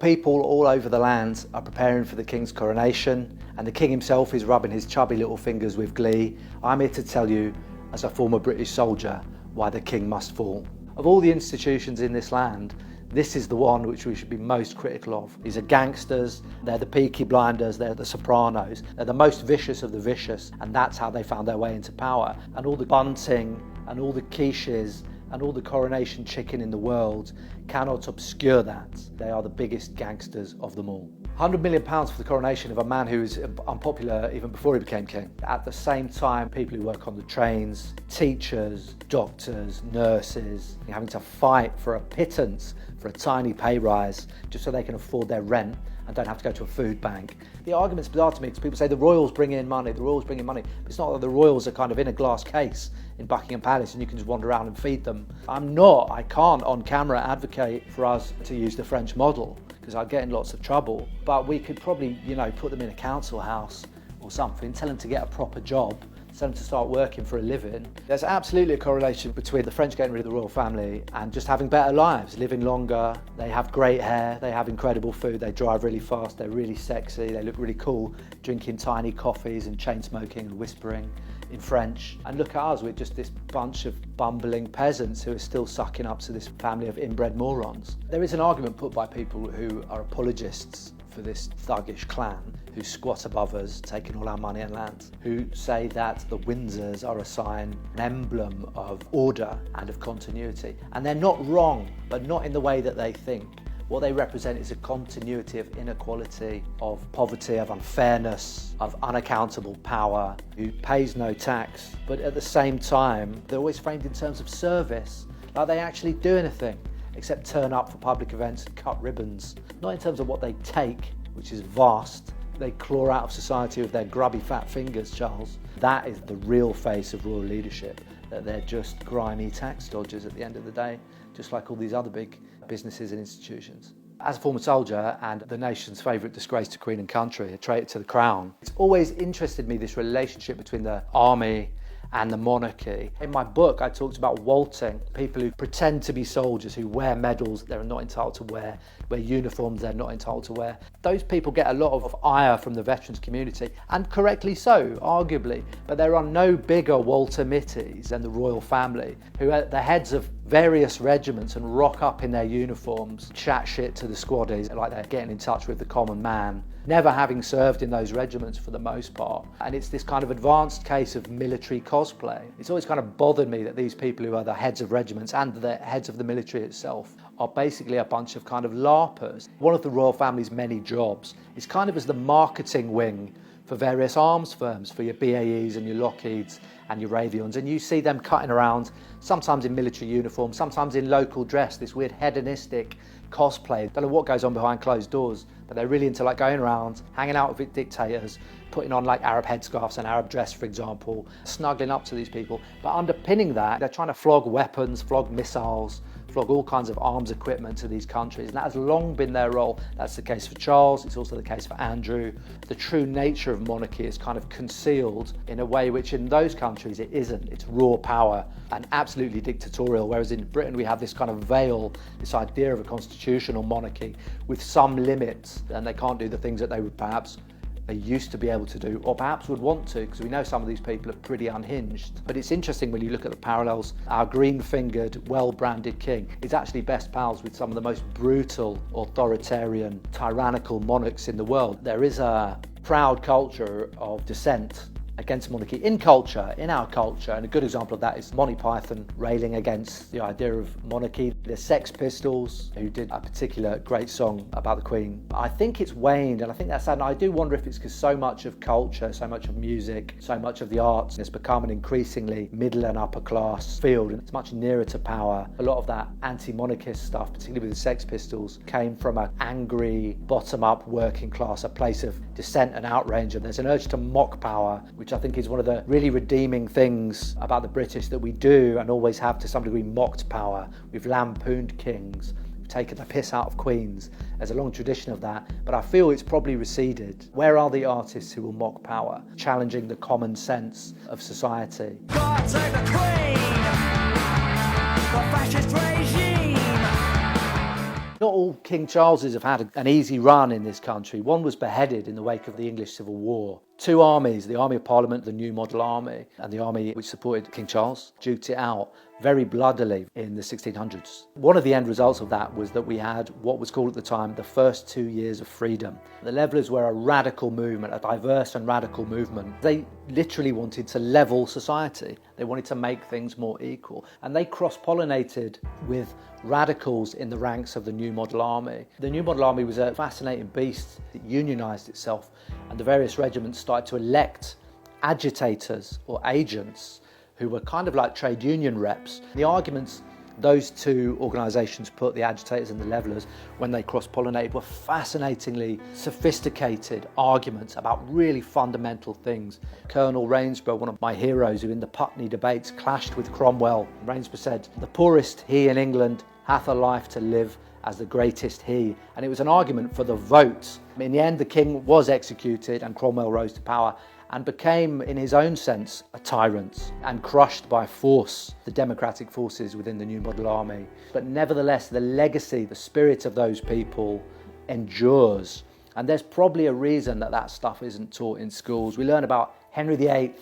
People all over the land are preparing for the king's coronation, and the king himself is rubbing his chubby little fingers with glee. I'm here to tell you, as a former British soldier, why the king must fall. Of all the institutions in this land, this is the one which we should be most critical of. These are gangsters, they're the Peaky Blinders, they're the Sopranos, they're the most vicious of the vicious, and that's how they found their way into power. And all the bunting and all the quiches and all the coronation chicken in the world cannot obscure that. They are the biggest gangsters of them all. £100 million for the coronation of a man who was unpopular even before he became king. At the same time, people who work on the trains, teachers, doctors, nurses, having to fight for a pittance, for a tiny pay rise, just so they can afford their rent and don't have to go to a food bank. The argument's bizarre to me because people say the royals bring in money, the royals bring in money. But it's not that the royals are kind of in a glass case in Buckingham Palace and you can just wander around and feed them. I can't on camera advocate for us to use the French model because I'd get in lots of trouble. But we could probably, put them in a council house or something, tell them to get a proper job, tell them to start working for a living. There's absolutely a correlation between the French getting rid of the royal family and just having better lives, living longer. They have great hair, they have incredible food, they drive really fast, they're really sexy, they look really cool, drinking tiny coffees and chain smoking and whispering in French. And look at us, we're just this bunch of bumbling peasants who are still sucking up to this family of inbred morons. There is an argument put by people who are apologists for this thuggish clan who squat above us, taking all our money and land, who say that the Windsors are a sign, an emblem of order and of continuity. And they're not wrong, but not in the way that they think. What they represent is a continuity of inequality, of poverty, of unfairness, of unaccountable power, who pays no tax, but at the same time, they're always framed in terms of service, like they actually do anything except turn up for public events and cut ribbons. Not in terms of what they take, which is vast. They claw out of society with their grubby fat fingers, Charles. That is the real face of royal leadership, that they're just grimy tax dodgers at the end of the day, just like all these other big businesses and institutions. As a former soldier and the nation's favourite disgrace to Queen and country, a traitor to the crown, it's always interested me, this relationship between the army and the monarchy. In my book, I talked about waltzing, people who pretend to be soldiers, who wear medals they're not entitled to wear uniforms they're not entitled to wear. Those people get a lot of ire from the veterans community, and correctly so, arguably, but there are no bigger Walter Mitties than the royal family, who are the heads of various regiments and rock up in their uniforms, chat shit to the squaddies like they're getting in touch with the common man, never having served in those regiments for the most part. And it's this kind of advanced case of military cosplay. It's always kind of bothered me that these people who are the heads of regiments and the heads of the military itself are basically a bunch of kind of LARPers. One of the royal family's many jobs is kind of as the marketing wing for various arms firms, for your BAEs and your Lockheeds and your Raytheons, and you see them cutting around, sometimes in military uniform, sometimes in local dress, this weird hedonistic cosplay. Don't know what goes on behind closed doors, but they're really into going around, hanging out with dictators, putting on Arab headscarves and Arab dress, for example, snuggling up to these people. But underpinning that, they're trying to flog weapons, flog missiles, flog all kinds of arms equipment to these countries, and that has long been their role. That's the case for Charles, it's also the case for Andrew. The true nature of monarchy is kind of concealed in a way which in those countries it isn't. It's raw power and absolutely dictatorial, whereas in Britain we have this kind of veil, this idea of a constitutional monarchy with some limits, and they can't do the things that they used to be able to do, or perhaps would want to, because we know some of these people are pretty unhinged. But it's interesting when you look at the parallels. Our green-fingered, well-branded king is actually best pals with some of the most brutal, authoritarian, tyrannical monarchs in the world. There is a proud culture of dissent against monarchy in our culture, and a good example of that is Monty Python railing against the idea of monarchy. The Sex Pistols, who did a particular great song about the Queen. I think it's waned, and I think that's sad, and I do wonder if it's because so much of culture, so much of music, so much of the arts has become an increasingly middle and upper class field, and it's much nearer to power. A lot of that anti-monarchist stuff, particularly with the Sex Pistols, came from an angry, bottom-up working class, a place of dissent and outrage, and there's an urge to mock power, which I think is one of the really redeeming things about the British, that we do and always have to some degree mocked power. We've lampooned kings, we've taken the piss out of queens. There's a long tradition of that, but I feel it's probably receded. Where are the artists who will mock power, challenging the common sense of society? God save the Queen, the fascist regime. Not all King Charleses have had an easy run in this country. One was beheaded in the wake of the English Civil War. Two armies, the Army of Parliament, the New Model Army, and the army which supported King Charles, duked it out very bloodily in the 1600s. One of the end results of that was that we had what was called at the time the first 2 years of freedom. The Levellers were a radical movement, a diverse and radical movement. They literally wanted to level society. They wanted to make things more equal. And they cross-pollinated with radicals in the ranks of the New Model Army. The New Model Army was a fascinating beast. It unionised itself, and the various regiments started to elect agitators or agents who were kind of like trade union reps. The arguments those two organisations put, the agitators and the Levellers, when they cross-pollinated, were fascinatingly sophisticated arguments about really fundamental things. Colonel Rainsborough, one of my heroes, who in the Putney debates clashed with Cromwell, Rainsborough said, "The poorest he in England hath a life to live as the greatest he." And it was an argument for the vote. In the end, the king was executed and Cromwell rose to power and became, in his own sense, a tyrant and crushed by force the democratic forces within the New Model Army. But nevertheless, the legacy, the spirit of those people endures. And there's probably a reason that that stuff isn't taught in schools. We learn about Henry VIII,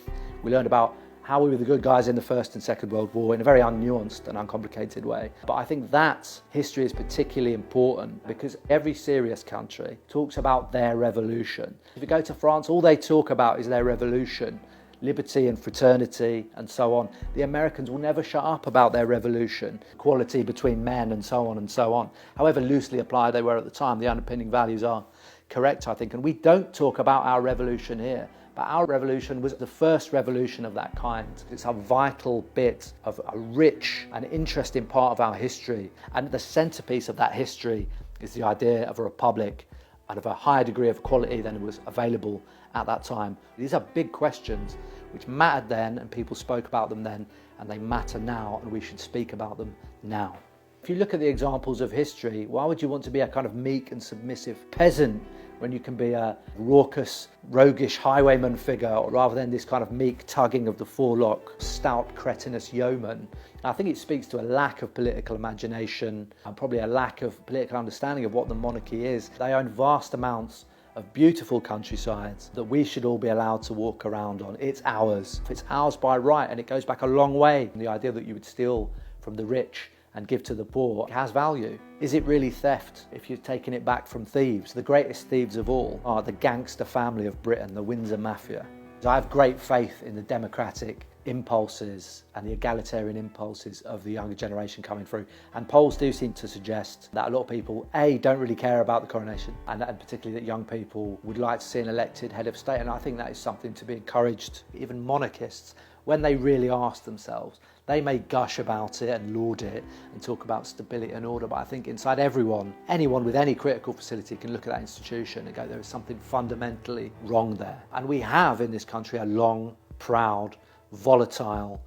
we learn about how we were the good guys in the First and Second World War in a very unnuanced and uncomplicated way. But I think that history is particularly important because every serious country talks about their revolution. If you go to France, all they talk about is their revolution, liberty and fraternity and so on. The Americans will never shut up about their revolution, equality between men and so on and so on. However loosely applied they were at the time, the underpinning values are correct, I think. And we don't talk about our revolution here. But our revolution was the first revolution of that kind. It's a vital bit of a rich and interesting part of our history. And the centrepiece of that history is the idea of a republic and of a higher degree of equality than was available at that time. These are big questions which mattered then, and people spoke about them then, and they matter now, and we should speak about them now. If you look at the examples of history, why would you want to be a kind of meek and submissive peasant when you can be a raucous, roguish highwayman figure, rather than this kind of meek tugging of the forelock, stout, cretinous yeoman? I think it speaks to a lack of political imagination and probably a lack of political understanding of what the monarchy is. They own vast amounts of beautiful countrysides that we should all be allowed to walk around on. It's ours. It's ours by right, and it goes back a long way. The idea that you would steal from the rich and give to the poor has value. Is it really theft if you're taking it back from thieves? The greatest thieves of all are the gangster family of Britain, the Windsor Mafia. I have great faith in the democratic impulses and the egalitarian impulses of the younger generation coming through. And polls do seem to suggest that a lot of people, A, don't really care about the coronation, and particularly that young people would like to see an elected head of state. And I think that is something to be encouraged. Even monarchists, when they really ask themselves, they may gush about it and laud it and talk about stability and order, but I think inside everyone, anyone with any critical facility can look at that institution and go, there is something fundamentally wrong there. And we have in this country a long, proud, volatile,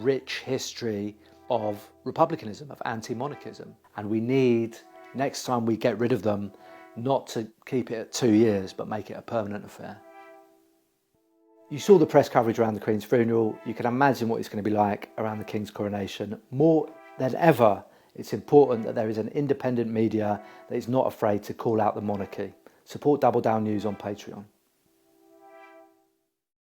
rich history of republicanism, of anti-monarchism. And we need, next time we get rid of them, not to keep it at 2 years, but make it a permanent affair. You saw the press coverage around the Queen's funeral. You can imagine what it's going to be like around the King's coronation. More than ever, it's important that there is an independent media that is not afraid to call out the monarchy. Support Double Down News on Patreon.